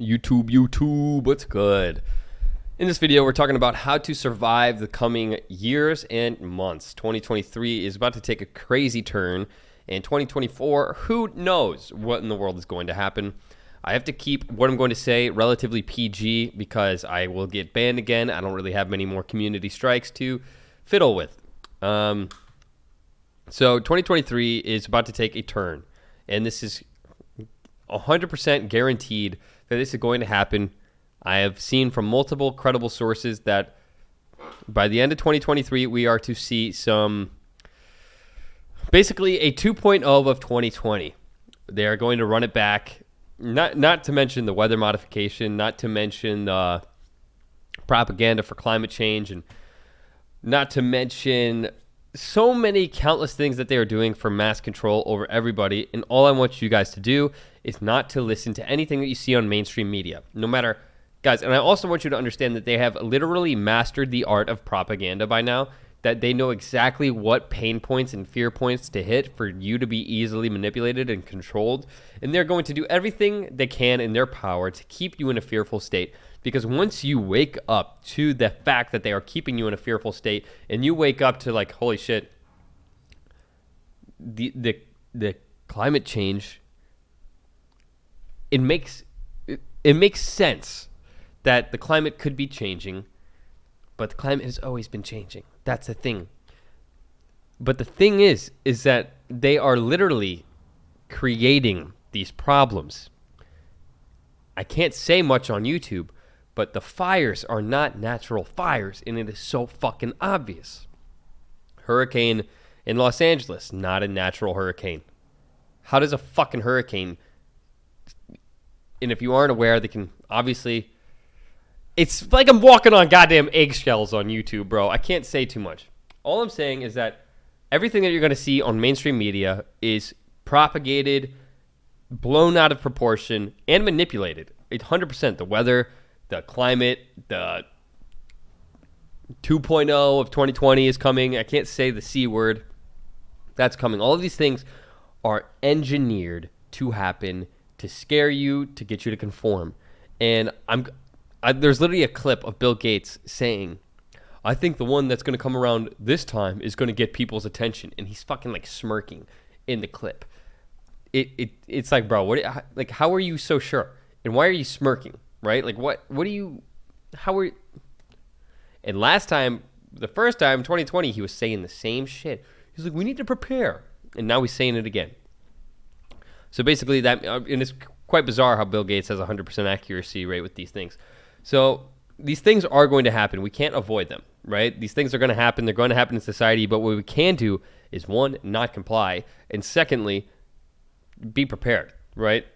YouTube, what's good? In this video, we're talking about how to survive the coming years and months. 2023 is about to take a crazy turn, and 2024, who knows what in the world is going to happen. I have to keep what I'm going to say relatively PG because I will get banned again. I don't really have many more community strikes to fiddle with. So 2023 is about to take a turn, and this is 100% guaranteed that this is going to happen. I have seen from multiple credible sources that by the end of 2023, we are to see basically a 2.0 of 2020. They are going to run it back, not to mention the weather modification, not to mention the propaganda for climate change, and not to mention so many countless things that they are doing for mass control over everybody. And all I want you guys to do is not to listen to anything that you see on mainstream media, no matter, guys. And I also want you to understand that they have literally mastered the art of propaganda by now, that they know exactly what pain points and fear points to hit for you to be easily manipulated and controlled. And they're going to do everything they can in their power to keep you in a fearful state. Because once you wake up to the fact that they are keeping you in a fearful state, and you wake up to like, holy shit, the climate change, it makes sense that the climate could be changing, but the climate has always been changing. That's the thing. But the thing is that they are literally creating these problems. I can't say much on YouTube, but the fires are not natural fires, and it is so fucking obvious. Hurricane in Los Angeles, not a natural hurricane. How does a fucking hurricane... And if you aren't aware, they can obviously... It's like I'm walking on goddamn eggshells on YouTube, bro. I can't say too much. All I'm saying is that everything that you're going to see on mainstream media is propagated, blown out of proportion, and manipulated. 100%. The weather, the climate, the 2.0 of 2020 is coming. I can't say the C word. That's coming. All of these things are engineered to happen, to scare you, to get you to conform. And there's literally a clip of Bill Gates saying, I think the one that's going to come around this time is going to get people's attention. And he's fucking like smirking in the clip. It's like, bro, how are you so sure? And why are you smirking, right? Like, and the first time, 2020, he was saying the same shit. He's like, we need to prepare. And now he's saying it again. So basically and it's quite bizarre how Bill Gates has 100% accuracy rate with these things. So these things are going to happen. We can't avoid them, right? These things are going to happen. They're going to happen in society. But what we can do is, one, not comply. And secondly, be prepared, right?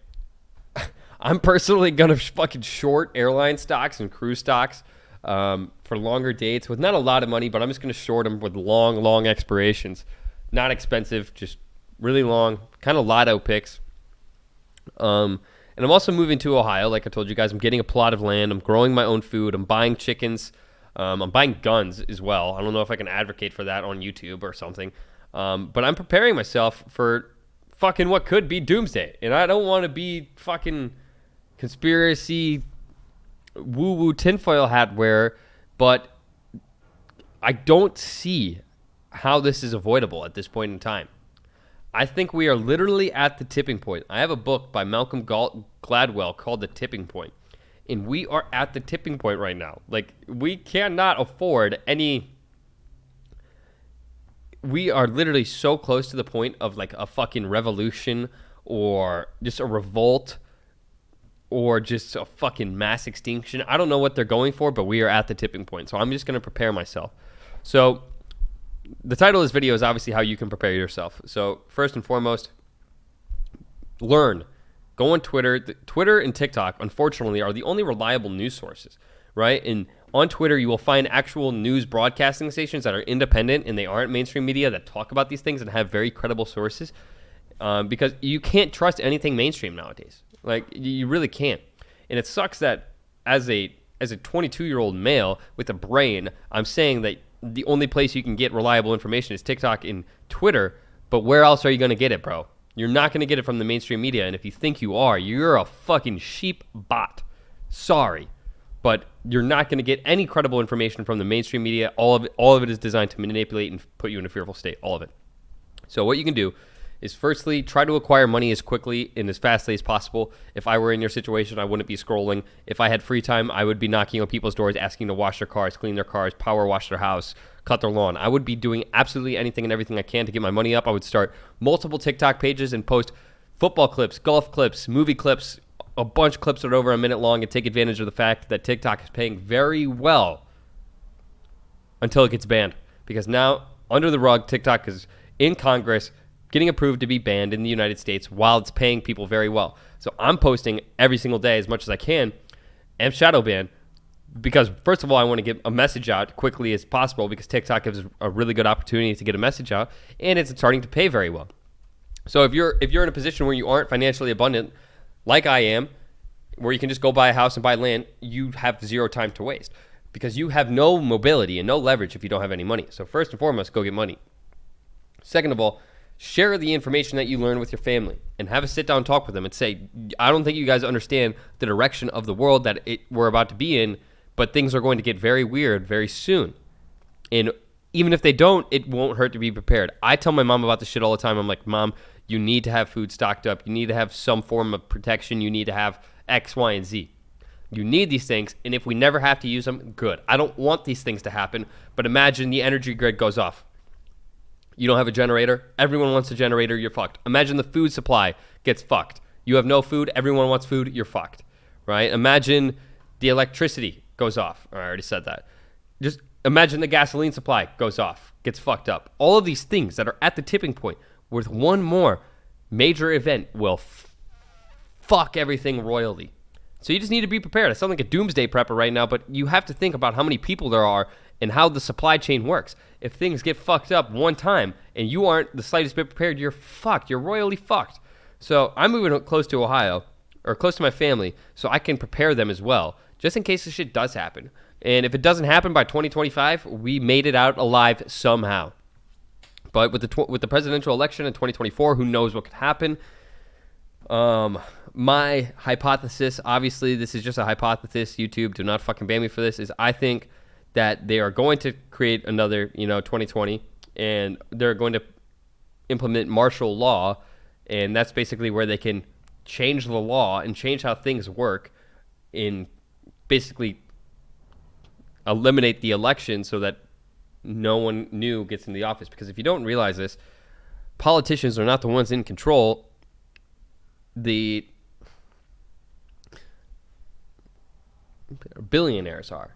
I'm personally going to fucking short airline stocks and cruise stocks for longer dates with not a lot of money, but I'm just going to short them with long expirations. Not expensive, just really long, kind of lotto picks. And I'm also moving to Ohio. Like I told you guys, I'm getting a plot of land. I'm growing my own food. I'm buying chickens. I'm buying guns as well. I don't know if I can advocate for that on YouTube or something. But I'm preparing myself for fucking what could be doomsday. And I don't want to be fucking conspiracy woo-woo tinfoil hat wearer, but I don't see how this is avoidable at this point in time. I think we are literally at the tipping point. I have a book by Malcolm Gladwell called The Tipping Point, and we are at the tipping point right now. Like, we cannot afford any... We are literally so close to the point of like a fucking revolution or just a revolt or just a fucking mass extinction. I don't know what they're going for, but we are at the tipping point. So I'm just going to prepare myself. So the title of this video is obviously how you can prepare yourself. So first and foremost, learn. Go on Twitter. Twitter and TikTok, unfortunately, are the only reliable news sources, right? And on Twitter, you will find actual news broadcasting stations that are independent and they aren't mainstream media that talk about these things and have very credible sources, because you can't trust anything mainstream nowadays. Like, you really can't. And it sucks that as a 22-year-old male with a brain, I'm saying that the only place you can get reliable information is TikTok and Twitter, but where else are you going to get it, bro? You're not going to get it from the mainstream media, and if you think you are, you're a fucking sheep bot. Sorry. But you're not going to get any credible information from the mainstream media. All of it is designed to manipulate and put you in a fearful state. All of it. So what you can do is firstly, try to acquire money as quickly and as fastly as possible. If I were in your situation, I wouldn't be scrolling. If I had free time, I would be knocking on people's doors, asking to wash their cars, clean their cars, power wash their house, cut their lawn. I would be doing absolutely anything and everything I can to get my money up. I would start multiple TikTok pages and post football clips, golf clips, movie clips, a bunch of clips that are over a minute long, and take advantage of the fact that TikTok is paying very well until it gets banned. Because now, under the rug, TikTok is in Congress getting approved to be banned in the United States while it's paying people very well. So I'm posting every single day as much as I can and shadow ban because, first of all, I want to get a message out quickly as possible because TikTok gives a really good opportunity to get a message out, and it's starting to pay very well. So if you're in a position where you aren't financially abundant, like I am, where you can just go buy a house and buy land, you have zero time to waste because you have no mobility and no leverage if you don't have any money. So first and foremost, go get money. Second of all, share the information that you learn with your family and have a sit-down talk with them and say, I don't think you guys understand the direction of the world that we're about to be in, but things are going to get very weird very soon. And even if they don't, it won't hurt to be prepared. I tell my mom about this shit all the time. I'm like, Mom, you need to have food stocked up. You need to have some form of protection. You need to have X, Y, and Z. You need these things, and if we never have to use them, good. I don't want these things to happen, but imagine the energy grid goes off. You don't have a generator. Everyone wants a generator. You're fucked. Imagine the food supply gets fucked. You have no food. Everyone wants food. You're fucked, right? Imagine the electricity goes off. I already said that. Just imagine the gasoline supply goes off, gets fucked up. All of these things that are at the tipping point with one more major event will fuck everything royally. So you just need to be prepared. I sound like a doomsday prepper right now, but you have to think about how many people there are and how the supply chain works. If things get fucked up one time and you aren't the slightest bit prepared, you're fucked. You're royally fucked. So I'm moving close to Ohio, or close to my family, so I can prepare them as well, just in case this shit does happen. And if it doesn't happen by 2025, we made it out alive somehow. But with the presidential election in 2024, who knows what could happen? My hypothesis, obviously this is just a hypothesis, YouTube, do not fucking ban me for this, is I think that they are going to create another, 2020, and they're going to implement martial law, and that's basically where they can change the law and change how things work and basically eliminate the election so that no one new gets in the office. Because if you don't realize this, politicians are not the ones in control. The billionaires are.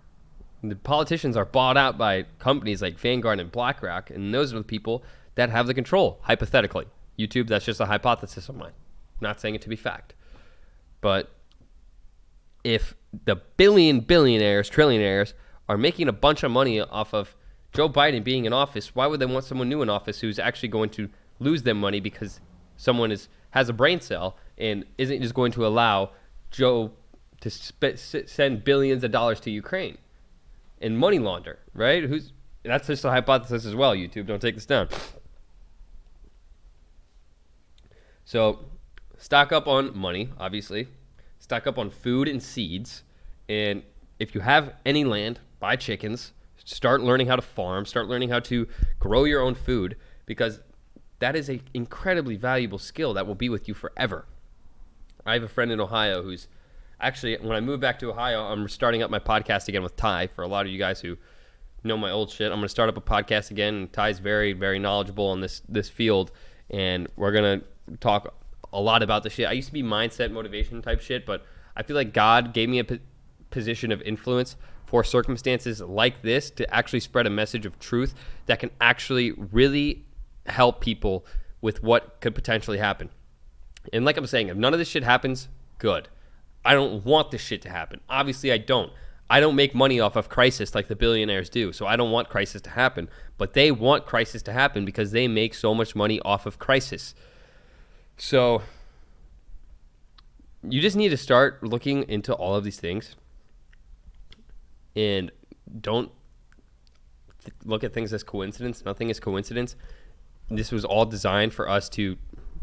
The politicians are bought out by companies like Vanguard and BlackRock, and those are the people that have the control, hypothetically. YouTube, that's just a hypothesis of mine. I'm not saying it to be fact. But if the billionaires, trillionaires, are making a bunch of money off of Joe Biden being in office, why would they want someone new in office who's actually going to lose them money because someone has a brain cell and isn't just going to allow Joe to send billions of dollars to Ukraine and money launder, right? That's just a hypothesis as well, YouTube. Don't take this down. So stock up on money, obviously. Stock up on food and seeds. And if you have any land, buy chickens. Start learning how to farm. Start learning how to grow your own food, because that is an incredibly valuable skill that will be with you forever. I have a friend in Ohio who's actually, when I move back to Ohio, I'm starting up my podcast again with Ty. For a lot of you guys who know my old shit, I'm going to start up a podcast again. And Ty's very, very knowledgeable in this field, and we're going to talk a lot about the shit. I used to be mindset, motivation type shit, but I feel like God gave me a position of influence for circumstances like this to actually spread a message of truth that can actually really help people with what could potentially happen. And like I'm saying, if none of this shit happens, good. I don't want this shit to happen. Obviously, I don't. I don't make money off of crisis like the billionaires do, so I don't want crisis to happen. But they want crisis to happen because they make so much money off of crisis. So you just need to start looking into all of these things, and don't look at things as coincidence. Nothing is coincidence. This was all designed for us to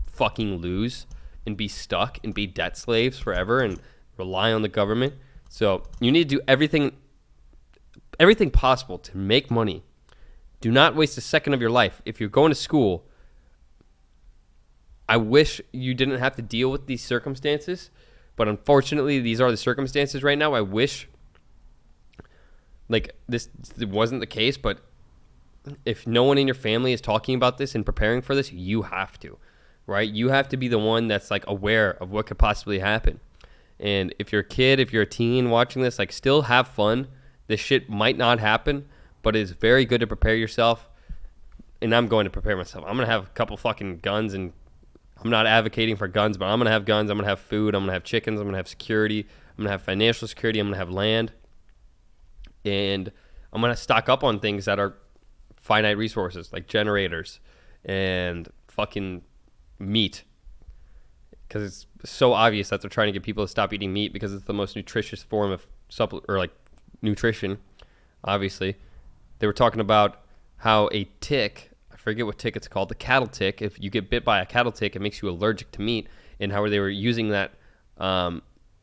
fucking lose and be stuck and be debt slaves forever and rely on the government. So you need to do everything possible to make money. Do not waste a second of your life. If you're going to school, I wish you didn't have to deal with these circumstances, but unfortunately, these are the circumstances right now. I wish, like, this wasn't the case, but if no one in your family is talking about this and preparing for this, you have to, right? You have to be the one that's, like, aware of what could possibly happen. And if you're a kid, if you're a teen watching this, like, still have fun. This shit might not happen, but it's very good to prepare yourself. And I'm going to prepare myself. I'm going to have a couple fucking guns, and I'm not advocating for guns, but I'm going to have guns. I'm going to have food. I'm going to have chickens. I'm going to have security. I'm going to have financial security. I'm going to have land. And I'm going to stock up on things that are finite resources, like generators and fucking meat. Because it's so obvious that they're trying to get people to stop eating meat because it's the most nutritious form of nutrition, obviously. They were talking about how a tick, I forget what tick it's called, the cattle tick, if you get bit by a cattle tick, it makes you allergic to meat, and how they were using that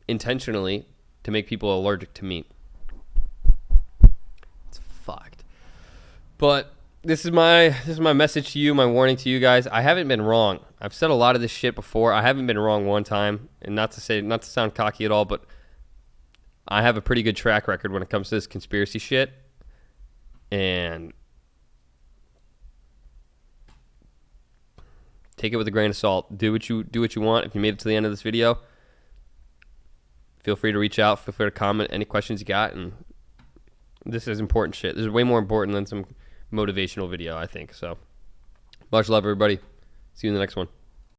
intentionally to make people allergic to meat. It's fucked. But this is my message to you, my warning to you guys. I haven't been wrong. I've said a lot of this shit before. I haven't been wrong one time, and not to sound cocky at all, but I have a pretty good track record when it comes to this conspiracy shit. And take it with a grain of salt. Do what you want. If you made it to the end of this video, feel free to reach out. Feel free to comment any questions you got. And this is important shit. This is way more important than some motivational video, I think. So much love, everybody. See you in the next one.